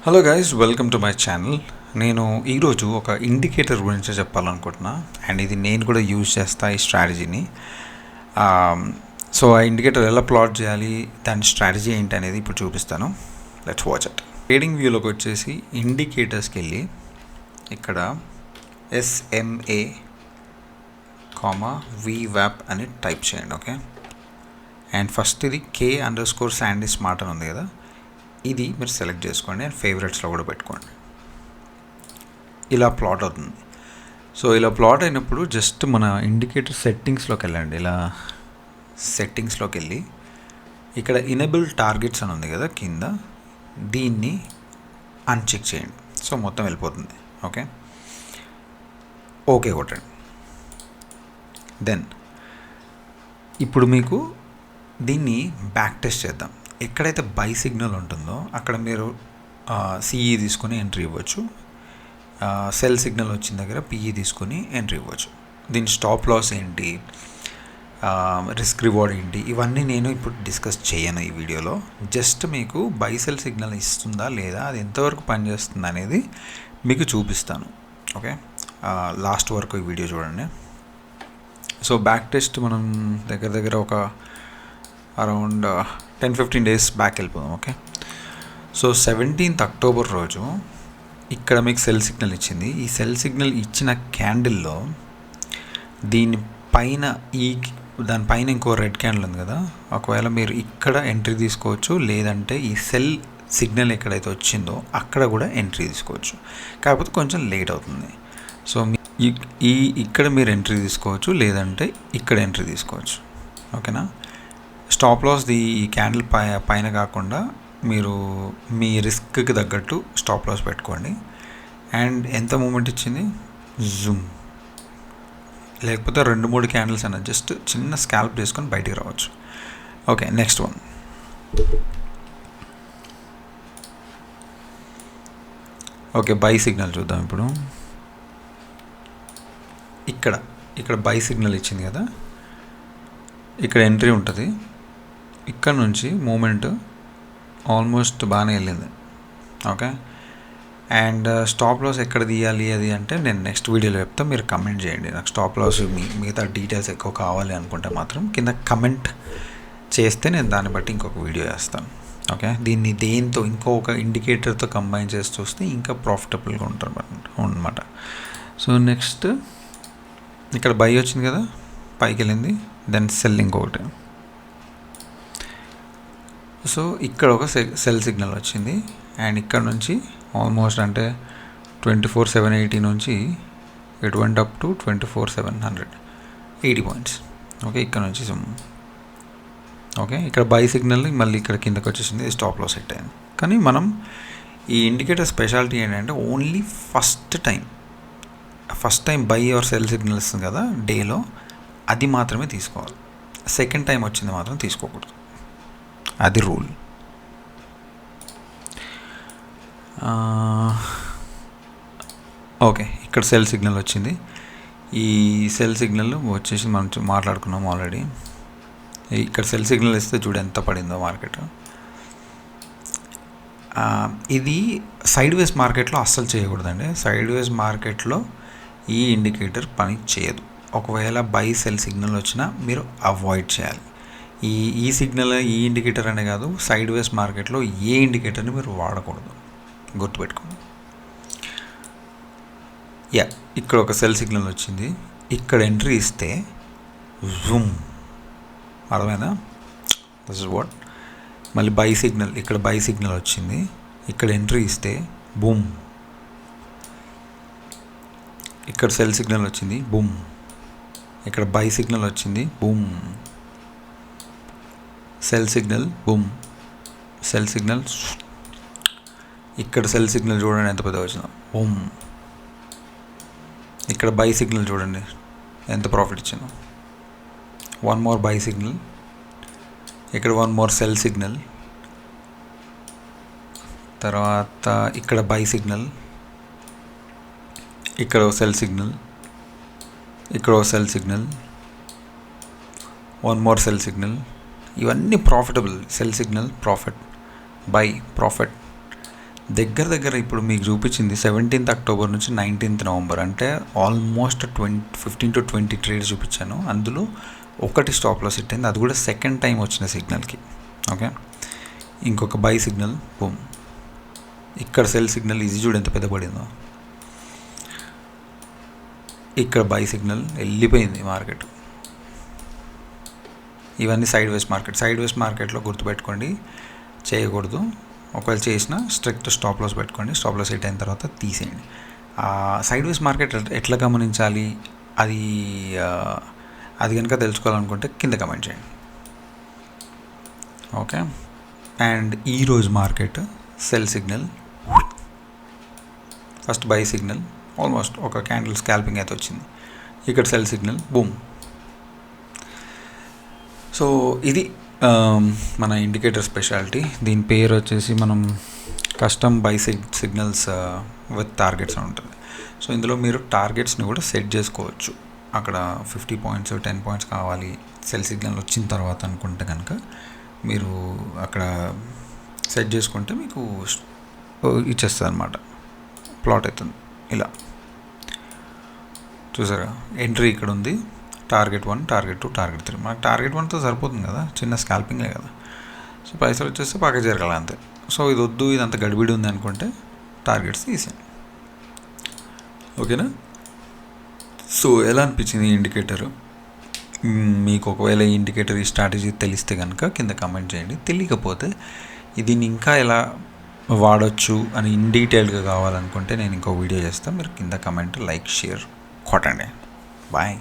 Hello guys, welcome to my channel. నేను ఈరోజు ఒక ఇండికేటర్ గురించి చెప్పాలనుకుంటున్నా. అండ్ ఇది నేను కూడా యూజ్ చేస్తా ఈ స్ట్రాటజీని. సో ఆ ఇండికేటర్ ఎలా ప్లాట్ చేయాలి, దాని స్ట్రాటజీ ఏంటి అనేది ఇప్పుడు చూపిస్తాను. Let's watch it. ట్రేడింగ్ వ్యూలోకి వచ్చేసి ఇండికేటర్స్కి వెళ్ళి ఇక్కడ SMA, VWAP అని టైప్ చేయండి. ఓకే, అండ్ ఫస్ట్ ఇది K_Sandy Smart అని ఉంది కదా, ఇది మీరు సెలెక్ట్ చేసుకోండి అండ్ ఫేవరెట్స్లో కూడా పెట్టుకోండి. ఇలా ప్లాట్ అవుతుంది. సో ఇలా ప్లాట్ అయినప్పుడు జస్ట్ మన ఇండికేటర్ సెట్టింగ్స్లోకి వెళ్ళండి. ఇలా సెట్టింగ్స్లోకి వెళ్ళి ఇక్కడ ఇనేబుల్ టార్గెట్స్ అని ఉంది కదా కింద, దీన్ని అన్చెక్ చేయండి. సో మొత్తం వెళ్ళిపోతుంది. ఓకే ఓకే కొట్టండి. దెన్ ఇప్పుడు మీకు దీన్ని బ్యాక్ టెస్ట్ చేద్దాం. ఎక్కడైతే బై సిగ్నల్ ఉంటుందో అక్కడ మీరు సిఈ తీసుకొని ఎంట్రీ ఇవ్వచ్చు. సెల్ సిగ్నల్ వచ్చిన దగ్గర పిఈ తీసుకొని ఎంట్రీ ఇవ్వచ్చు. దీని స్టాప్ లాస్ ఏంటి, రిస్క్ రివార్డ్ ఏంటి, ఇవన్నీ నేను ఇప్పుడు డిస్కస్ చేయను ఈ వీడియోలో. జస్ట్ మీకు బై సెల్ సిగ్నల్ ఇస్తుందా లేదా, అది ఎంతవరకు పనిచేస్తుంది అనేది మీకు చూపిస్తాను. ఓకే, లాస్ట్ వరకు ఈ వీడియో చూడండి. సో బ్యాక్ టెస్ట్ మనం దగ్గర ఒక అరౌండ్ 10-15 days బ్యాక్ వెళ్ళిపోదాం. ఓకే, సో 17th October రోజు ఇక్కడ మీకు సెల్ సిగ్నల్ ఇచ్చింది. ఈ సెల్ సిగ్నల్ ఇచ్చిన క్యాండిల్లో దీనిపైన దానిపైన ఇంకో రెడ్ క్యాండిల్ ఉంది కదా, ఒకవేళ మీరు ఇక్కడ ఎంట్రీ తీసుకోవచ్చు, లేదంటే ఈ సెల్ సిగ్నల్ ఎక్కడైతే వచ్చిందో అక్కడ కూడా ఎంట్రీ తీసుకోవచ్చు. కాకపోతే కొంచెం లేట్ అవుతుంది. సో ఇక్కడ మీరు ఎంట్రీ తీసుకోవచ్చు, లేదంటే ఇక్కడ ఎంట్రీ తీసుకోవచ్చు. ఓకేనా, స్టాప్ లాస్ ఈ క్యాండిల్ పైన కాకుండా మీరు మీ రిస్క్కి తగ్గట్టు స్టాప్ లాస్ పెట్టుకోండి. అండ్ ఎంత మూమెంట్ ఇచ్చింది, జూమ్, లేకపోతే 2-3 క్యాండిల్స్ అయినా జస్ట్ చిన్న స్కాల్ప్ చేసుకొని బయటికి రావచ్చు. Okay, next one. Okay, by signal చూద్దాం ఇప్పుడు. ఇక్కడ బై సిగ్నల్ ఇచ్చింది కదా, ఇక్కడ ఎంట్రీ ఉంటుంది. ఇక్కడ నుంచి మూమెంట్ ఆల్మోస్ట్ బాగానే వెళ్ళింది. ఓకే, అండ్ స్టాప్ లాస్ ఎక్కడ తీయాలి అది అంటే నేను నెక్స్ట్ వీడియోలో చెప్తాను. మీరు కమెంట్ చేయండి. నాకు స్టాప్ లాస్ మిగతా డీటెయిల్స్ ఎక్కువ కావాలి అనుకుంటే మాత్రం కింద కమెంట్ చేస్తే నేను దాన్ని బట్టి ఇంకొక వీడియో చేస్తాను. ఓకే, దీన్ని దేంతో ఇంకొక ఇండికేటర్తో కంబైన్ చేసి చూస్తే ఇంకా ప్రాఫిటబుల్గా ఉంటారు అన్నమాట. సో నెక్స్ట్ ఇక్కడ బై వచ్చింది కదా, పైకి వెళ్ళింది, దెన్ సెల్ ఇంకొకటి. సో ఇక్కడ ఒక సెల్ సిగ్నల్ వచ్చింది. అండ్ ఇక్కడ నుంచి ఆల్మోస్ట్ అంటే 24,780 నుంచి it went up to 24,780 points. Okay, ఇక్కడ నుంచి ఓకే, ఇక్కడ బై సిగ్నల్ మళ్ళీ ఇక్కడ కిందకి వచ్చేసింది, స్టాప్ లాస్ సెట్ అయింది. కానీ మనం ఈ ఇండికేటర్ స్పెషాలిటీ ఏంటంటే only first time buy or sell signal ఇస్తుంది కదా డేలో, అది మాత్రమే తీసుకోవాలి. సెకండ్ టైం వచ్చింది మాత్రం తీసుకోకూడదు, అది రూల్. ఓకే, ఇక్కడ సెల్ సిగ్నల్ వచ్చింది. ఈ సెల్ సిగ్నల్ వచ్చేసి మనం మాట్లాడుకున్నాం ఆల్రెడీ. ఇక్కడ సెల్ సిగ్నల్ ఇస్తే చూడు ఎంత పడిందో మార్కెట్. ఇది సైడ్ వేస్ మార్కెట్లో అస్సలు చేయకూడదండి. సైడ్ వేస్ మార్కెట్లో ఈ ఇండికేటర్ పని చేయదు. ఒకవేళ బై సెల్ సిగ్నల్ వచ్చినా మీరు అవాయిడ్ చేయాలి. ఈ సిగ్నల్, ఈ ఇండికేటర్ అనే కాదు, సైడ్ వేస్ మార్కెట్లో ఏ ఇండికేటర్ని మీరు వాడకూడదు, గుర్తుపెట్టుకోండి. ఇక్కడ ఒక సెల్ సిగ్నల్ వచ్చింది, ఇక్కడ ఎంట్రీ ఇస్తే జూమ్, అర్థమైనా? This is what. మళ్ళీ బై సిగ్నల్, ఇక్కడ బై సిగ్నల్ వచ్చింది, ఇక్కడ ఎంట్రీ ఇస్తే బూమ్. ఇక్కడ సెల్ సిగ్నల్ వచ్చింది, బూమ్. ఇక్కడ బై సిగ్నల్ వచ్చింది, boom. Cell signal, boom. Cell signal, ఇక్కడ సెల్ సిగ్నల్ చూడండి ఎంత పెద్ద వచ్చిందో, బూమ్. ఇక్కడ బై సిగ్నల్ చూడండి ఎంత ప్రాఫిట్ ఇచ్చిందో. 1 more బై సిగ్నల్, ఇక్కడ 1 more సెల్ సిగ్నల్, తర్వాత ఇక్కడ బై సిగ్నల్, ఇక్కడ సెల్ సిగ్నల్, ఇక్కడ sell signal, 1 more sell signal. ఇవన్నీ profitable. Sell signal profit, buy profit, దగ్గర ఇప్పుడు మీకు చూపించింది 17th అక్టోబర్ నుంచి 19th నవంబర్, అంటే ఆల్మోస్ట్ 15 to 20 ట్రేడ్స్ చూపించాను. అందులో ఒకటి స్టాప్ లాస్ హిట్ అయింది, అది కూడా సెకండ్ టైం వచ్చిన సిగ్నల్కి. ఓకే, ఇంకొక బై సిగ్నల్, బూమ్. ఇక్కడ సెల్ సిగ్నల్, ఇది చూడు ఎంత పెద్ద పడిందో. ఇక్కడ బై సిగ్నల్, వెళ్ళిపోయింది మార్కెట్. ఇవన్నీ సైడ్ వేస్ మార్కెట్లో గుర్తుపెట్టుకోండి, చేయకూడదు. ఒకవేళ చేసినా స్ట్రిక్ట్ స్టాప్ లాస్ పెట్టుకోండి. స్టాప్ లాస్ హిట్ అయిన తర్వాత తీసేయండి. సైడ్ వేస్ మార్కెట్ ఎట్లా గమనించాలి, అది కనుక తెలుసుకోవాలనుకుంటే కింద కమెంట్ చేయండి. ఓకే, అండ్ ఈరోజు market sell signal, first by signal, almost ఒక క్యాండిల్ స్కాల్పింగ్ అయితే వచ్చింది. ఇక్కడ సెల్ సిగ్నల్, బూమ్. సో ఇది మన ఇండికేటర్ స్పెషాలిటీ. దీని పేరు వచ్చేసి మనం custom by signals with targets అని ఉంటుంది. సో ఇందులో మీరు టార్గెట్స్ని కూడా సెట్ చేసుకోవచ్చు. అక్కడ 50 పాయింట్స్ 10 పాయింట్స్ కావాలి సెల్ సిగ్నల్ వచ్చిన తర్వాత అనుకుంటే కనుక మీరు అక్కడ సెట్ చేసుకుంటే మీకు ఇచ్చేస్తుంది అనమాట, ప్లాట్ అవుతుంది ఇలా. చూసారా, ఎంట్రీ ఇక్కడ ఉంది, టార్గెట్ 1, టార్గెట్ 2, టార్గెట్ 3. మనకు టార్గెట్ 1తో సరిపోతుంది కదా, చిన్న స్కాల్పింగే కదా. సో పైసలు వచ్చేస్తే పక్క జరగాలి అంతే. సో ఇది వద్దు, ఇదంతా గడిబిడి ఉంది అనుకుంటే టార్గెట్స్ తీసేయండి. ఓకేనా? సో ఎలా అనిపించింది ఈ ఇండికేటర్? మీకు ఒకవేళ ఈ ఇండికేటర్, ఈ స్ట్రాటజీ తెలిస్తే కనుక కింద కామెంట్ చేయండి. తెలియకపోతే దీన్ని ఇంకా ఎలా వాడచ్చు అని ఇన్ డీటెయిల్గా కావాలనుకుంటే నేను ఇంకో వీడియో చేస్తాను. మీరు కింద కామెంట్, లైక్, షేర్ కొట్టండి. బాయ్.